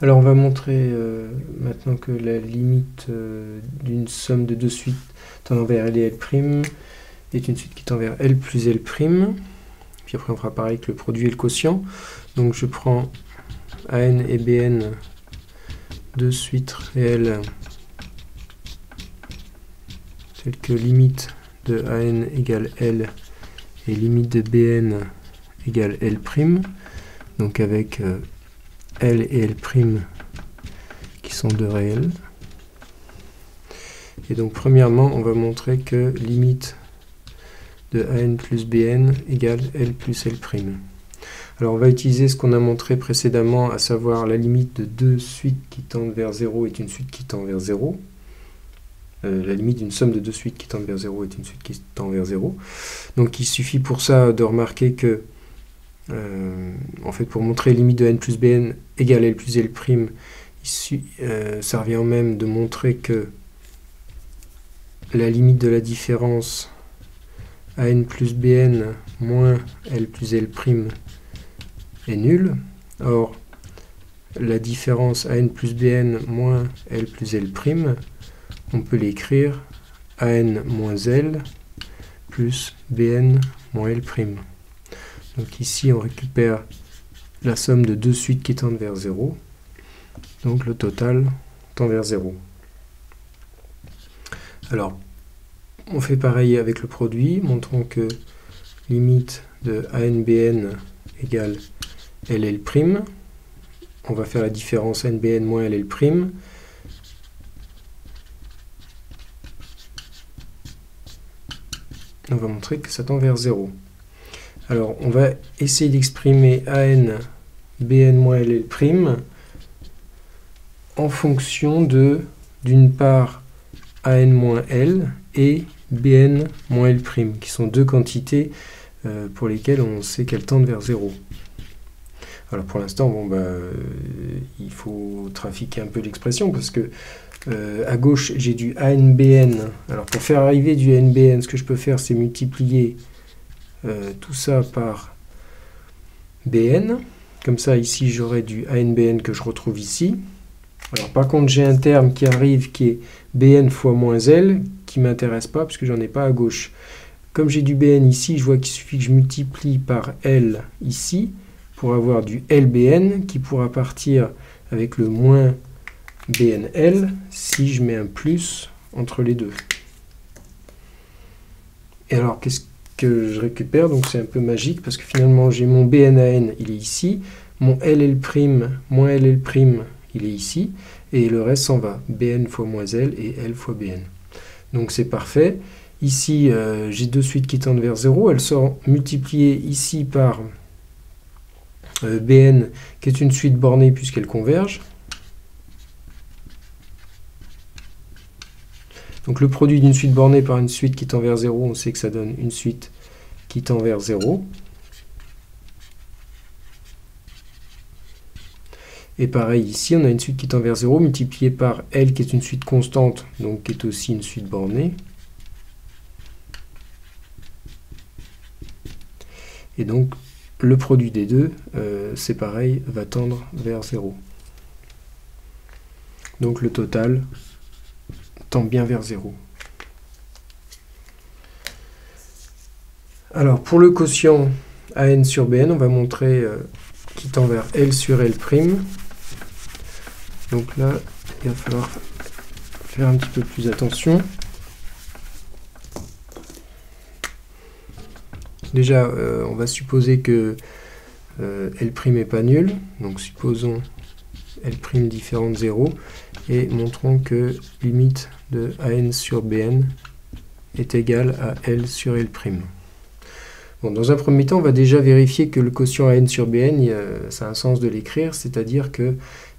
Alors on va montrer maintenant que la limite d'une somme de deux suites tendant vers L et L' est une suite qui tend vers L plus L'. Puis après on fera pareil avec le produit et le quotient. Donc je prends AN et BN, deux suites réelles telles que limite de AN égale L et limite de BN égale L'. Donc avec L et L' qui sont deux réels. Et donc premièrement, on va montrer que limite de AN plus BN égale L plus L'. Alors on va utiliser ce qu'on a montré précédemment, à savoir la limite de deux suites qui tendent vers 0 est une suite qui tend vers 0. La limite d'une somme de deux suites qui tendent vers 0 est une suite qui tend vers 0. Donc il suffit pour ça de remarquer que en fait, pour montrer limite de n plus bn égale l plus l', ça revient au même de montrer que la limite de la différence an plus bn moins l plus l' est nulle. Or, la différence an plus bn moins l plus l', on peut l'écrire an moins l plus bn moins l'. Donc ici, on récupère la somme de deux suites qui tendent vers 0. Donc le total tend vers 0. Alors, on fait pareil avec le produit. Montrons que limite de ANBN égale LL'. On va faire la différence ANBN moins LL'. On va montrer que ça tend vers 0. Alors, on va essayer d'exprimer AN BN moins LL' en fonction de, d'une part, AN moins L et BN moins L', qui sont deux quantités pour lesquelles on sait qu'elles tendent vers 0. Alors pour l'instant, il faut trafiquer un peu l'expression parce que à gauche, j'ai du ANBN. Alors pour faire arriver du ANBN, ce que je peux faire, c'est multiplier tout ça par BN. Comme ça, ici, j'aurai du ANBN que je retrouve ici. Alors par contre, j'ai un terme qui arrive qui est BN fois moins L, qui ne m'intéresse pas parce que j'en ai pas à gauche. Comme j'ai du BN ici, je vois qu'il suffit que je multiplie par L ici pour avoir du LBN qui pourra partir avec le moins BNL si je mets un plus entre les deux. Et alors, qu'est-ce que je récupère? Donc c'est un peu magique parce que finalement, j'ai mon BNAN, il est ici, mon LL' moins LL', il est ici, et le reste s'en va. BN fois moins L et L fois BN. Donc c'est parfait. Ici, j'ai deux suites qui tendent vers 0. Elles sont multipliées ici par BN, qui est une suite bornée puisqu'elle converge. Donc le produit d'une suite bornée par une suite qui tend vers 0, on sait que ça donne une suite qui tend vers 0. Et pareil ici, on a une suite qui tend vers 0 multipliée par L qui est une suite constante, donc qui est aussi une suite bornée. Et donc le produit des deux, c'est pareil, va tendre vers 0. Donc le total tend bien vers 0. Alors pour le quotient AN sur BN, on va montrer qu'il tend vers L sur L'. Donc là, il va falloir faire un petit peu plus attention. Déjà, on va supposer que L' n'est pas nul. Donc supposons L' différent de 0 et montrons que limite de AN sur BN est égale à L sur L'. Bon, dans un premier temps, on va déjà vérifier que le quotient AN sur BN, ça a un sens de l'écrire, c'est-à-dire que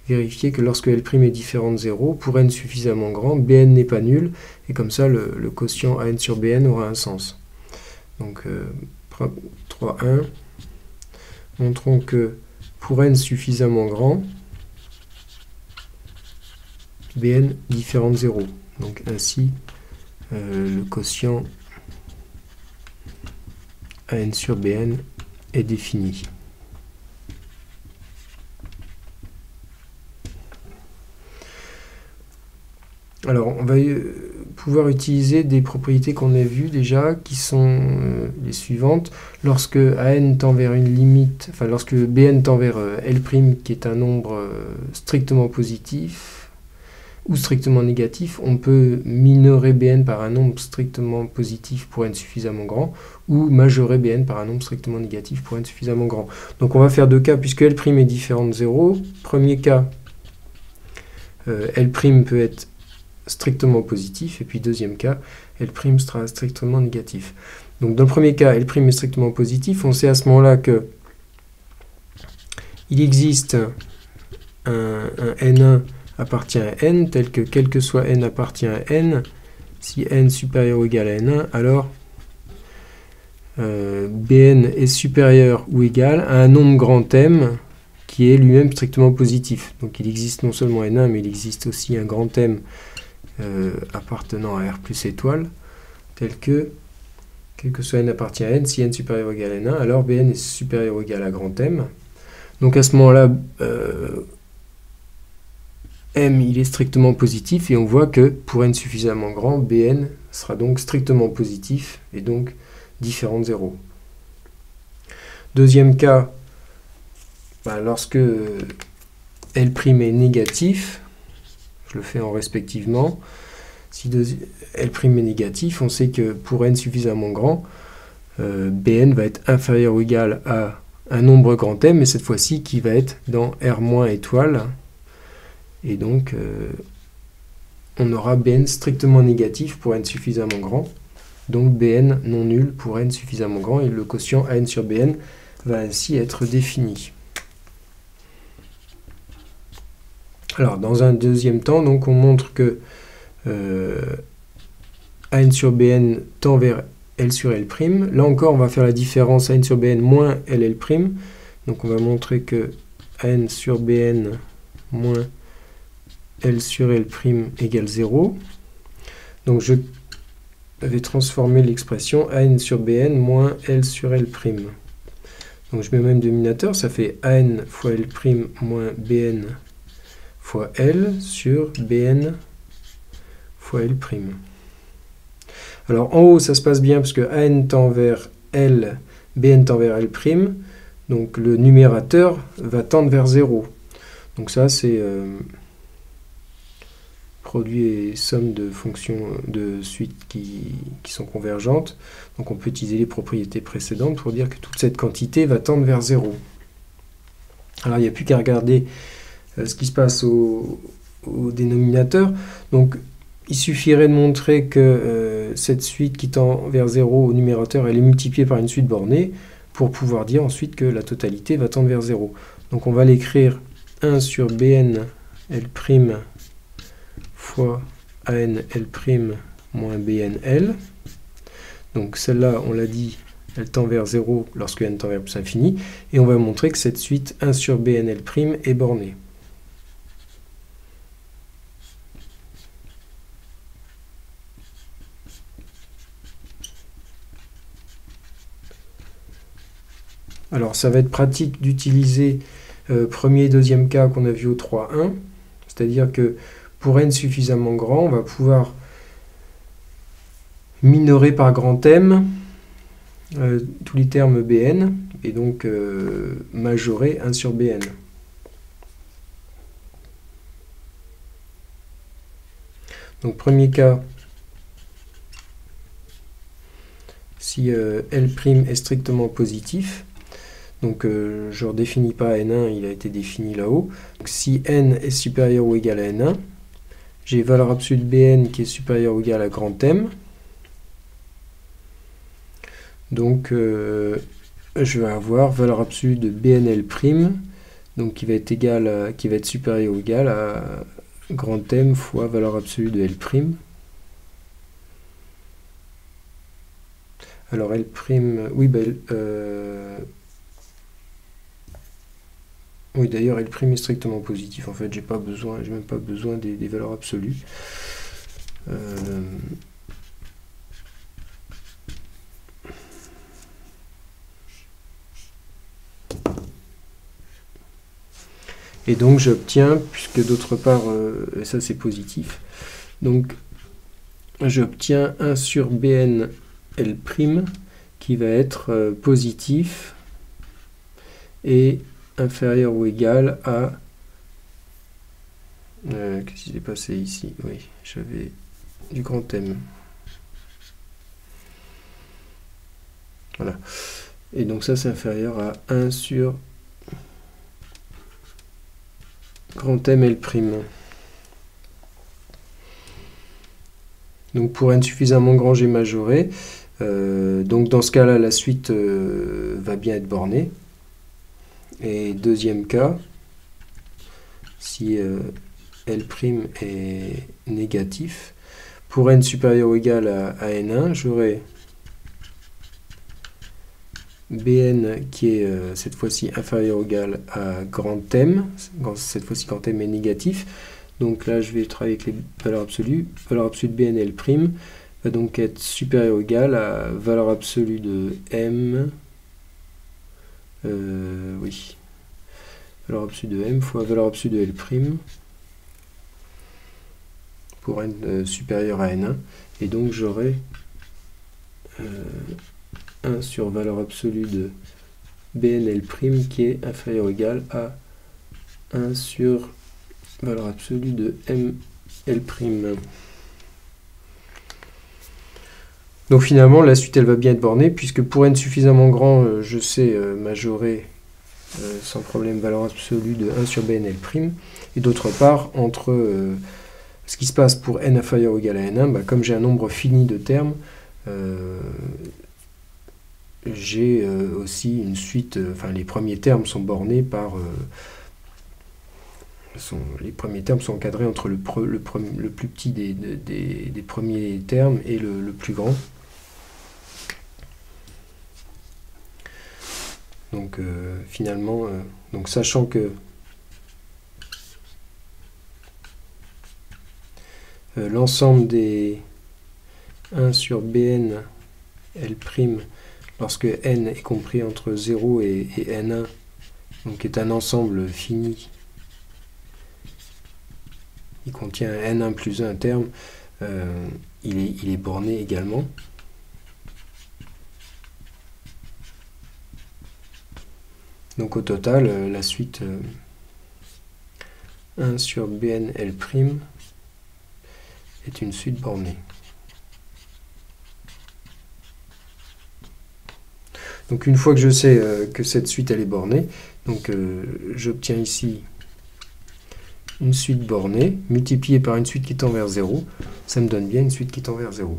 vérifier que lorsque L' est différent de 0, pour n suffisamment grand, Bn n'est pas nul, et comme ça le quotient AN sur Bn aura un sens. Donc 3.1, montrons que pour n suffisamment grand, Bn différent de 0. Donc ainsi, le quotient AN sur Bn est défini. Alors, on va pouvoir utiliser des propriétés qu'on a vues déjà, qui sont les suivantes. Lorsque AN tend vers une limite, enfin lorsque BN tend vers L', qui est un nombre strictement positif ou strictement négatif, on peut minorer BN par un nombre strictement positif pour n suffisamment grand, ou majorer BN par un nombre strictement négatif pour n suffisamment grand. Donc on va faire deux cas, puisque L' est différent de 0. Premier cas, L' peut être strictement positif, et puis deuxième cas, L' sera strictement négatif. Donc dans le premier cas, L' est strictement positif, on sait à ce moment-là que il existe un N1 appartient à N, tel que quel que soit N appartient à N, si N supérieur ou égal à N1, alors Bn est supérieur ou égal à un nombre grand M qui est lui-même strictement positif. Donc il existe non seulement N1, mais il existe aussi un grand M appartenant à R plus étoile, tel que, quel que soit N appartient à N, si N supérieur ou égal à N1, alors Bn est supérieur ou égal à grand M. Donc à ce moment-là, M il est strictement positif, et on voit que pour N suffisamment grand, Bn sera donc strictement positif, et donc différent de 0. Deuxième cas, lorsque L' est négatif, je le fais en respectivement, si L' est négatif, on sait que pour N suffisamment grand, Bn va être inférieur ou égal à un nombre grand M, mais cette fois-ci qui va être dans R- étoile, et donc on aura Bn strictement négatif pour N suffisamment grand, donc Bn non nul pour N suffisamment grand, et le quotient An sur Bn va ainsi être défini. Alors, dans un deuxième temps, donc, on montre que An sur Bn tend vers L sur L'. Là encore, on va faire la différence An sur Bn moins LL'. Donc, on va montrer que An sur Bn moins L sur L' égale 0. Donc, je vais transformer l'expression An sur Bn moins L sur L'. Donc, je mets au même dénominateur, ça fait An fois L' moins Bn fois L sur Bn fois L'. Alors en haut, ça se passe bien parce que An tend vers L, Bn tend vers L', donc le numérateur va tendre vers 0. Donc ça, c'est produit et somme de fonctions de suite qui sont convergentes. Donc on peut utiliser les propriétés précédentes pour dire que toute cette quantité va tendre vers 0. Alors il n'y a plus qu'à regarder ce qui se passe au dénominateur. Donc, il suffirait de montrer que cette suite qui tend vers 0 au numérateur, elle est multipliée par une suite bornée pour pouvoir dire ensuite que la totalité va tendre vers 0. Donc, on va l'écrire 1 sur Bn L' fois An L' moins Bn L. Donc, celle-là, on l'a dit, elle tend vers 0 lorsque n tend vers plus infini. Et on va montrer que cette suite 1 sur Bn L' est bornée. Alors, ça va être pratique d'utiliser premier et deuxième cas qu'on a vu au 3.1, c'est-à-dire que pour n suffisamment grand, on va pouvoir minorer par grand M tous les termes Bn, et donc majorer 1 sur Bn. Donc, premier cas, si L' est strictement positif, donc je ne redéfinis pas N1, il a été défini là-haut. Si n est supérieur ou égal à N1, j'ai valeur absolue de Bn qui est supérieure ou égale à grand M. Donc je vais avoir valeur absolue de Bnl', donc qui va être supérieur ou égal à grand M fois valeur absolue de L'. Alors L', oui, oui, d'ailleurs, L' est strictement positif. En fait, j'ai même pas besoin des valeurs absolues. Et donc, j'obtiens, puisque d'autre part, et ça c'est positif, Donc j'obtiens 1 sur Bn L' qui va être positif et inférieur ou égal à... qu'est-ce qui s'est passé ici? Oui, j'avais du grand M. Voilà. Et donc ça, c'est inférieur à 1 sur grand M L'. Donc pour n suffisamment grand, j'ai majoré. Donc dans ce cas-là, la suite va bien être bornée. Et deuxième cas, si L' est négatif, pour n supérieur ou égal à n1, j'aurai Bn qui est cette fois-ci inférieur ou égal à grand M. Cette fois-ci, grand M est négatif. Donc là, je vais travailler avec les valeurs absolues. Valeur absolue de Bn L' va donc être supérieur ou égal à valeur absolue de M. Oui. Valeur absolue de M fois valeur absolue de L' pour n supérieur à n1. Et donc j'aurai 1 sur valeur absolue de BNL' qui est inférieur ou égal à 1 sur valeur absolue de ML'. Donc finalement, la suite, elle va bien être bornée, puisque pour n suffisamment grand, je sais majorer sans problème valeur absolue de 1 sur BNL'. Et d'autre part, entre ce qui se passe pour n inférieur ou égal à n1, bah, comme j'ai un nombre fini de termes, j'ai aussi une suite, enfin les premiers termes sont bornés par... les premiers termes sont encadrés entre le plus petit des premiers termes et le plus grand. Donc finalement, donc sachant que l'ensemble des 1 sur Bn L', lorsque n est compris entre 0 et n1, donc est un ensemble fini, il contient n1 plus 1 terme, il est borné également. Donc au total, la suite 1 sur Bn L' est une suite bornée. Donc une fois que je sais que cette suite elle est bornée, donc j'obtiens ici une suite bornée multipliée par une suite qui tend vers 0, ça me donne bien une suite qui tend vers 0.